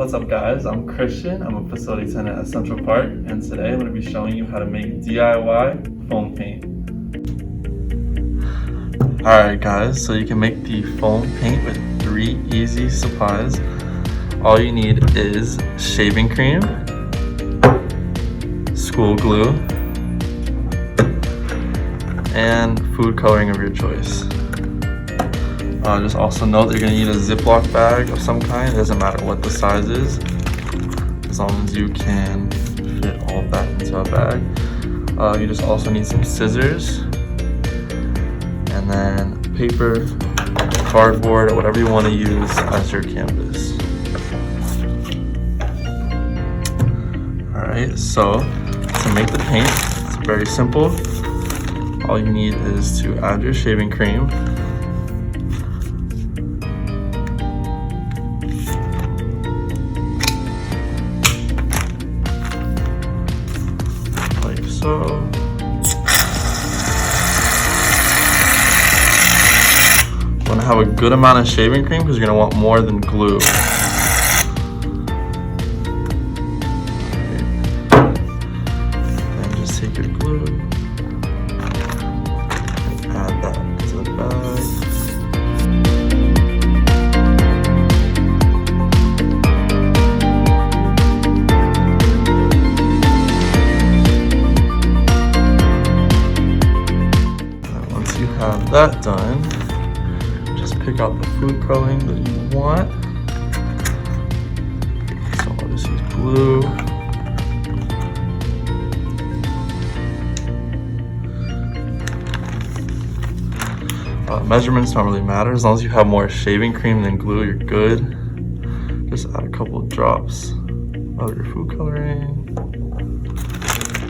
What's up guys, I'm Christian, I'm a facility attendant at Central Park, and today I'm going to be showing you how to make DIY foam paint. Alright guys, so you can make the foam paint with 3 easy supplies. All you need is shaving cream, school glue, and food coloring of your choice. Just also note that you're going to need a Ziploc bag of some kind. It doesn't matter what the size is, as long as you can fit all of that into a bag. You just also need some scissors, and then paper, cardboard, or whatever you want to use as your canvas. Alright, so to make the paint, it's very simple. All you need is to add your shaving cream, so. You want to have a good amount of shaving cream because you're going to want more than glue. Then just take your glue and add that to the bag. Have that done, just pick out the food coloring that you want. So I'll just use blue. Measurements don't really matter, as long as you have more shaving cream than glue, you're good. Just add a couple of drops of your food coloring.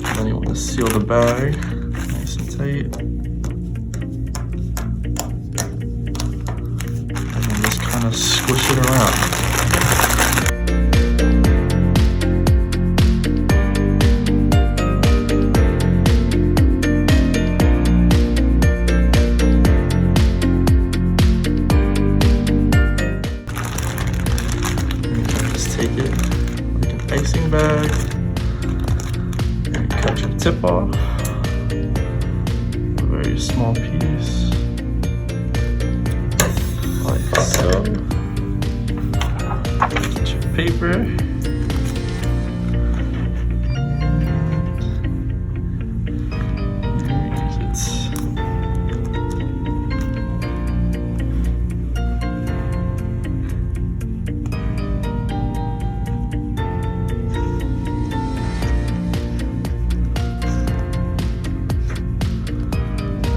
And then you want to seal the bag nice and tight. Kind of squish it around. Just take it like an icing bag and cut your tip off. A very small piece. So, get your paper, use it.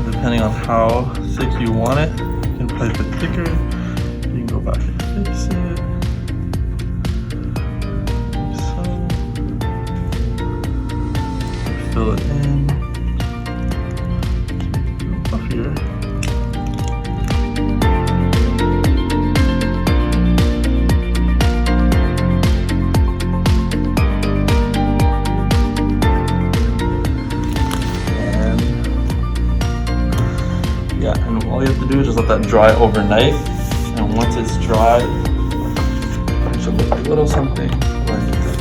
Depending on how thick you want it, you can pipe it thicker. You can go back and fix it. Like so. Fill it in. Up here. And yeah, and all you have to do is just let that dry overnight. And once it's dry, it should look a little something like this.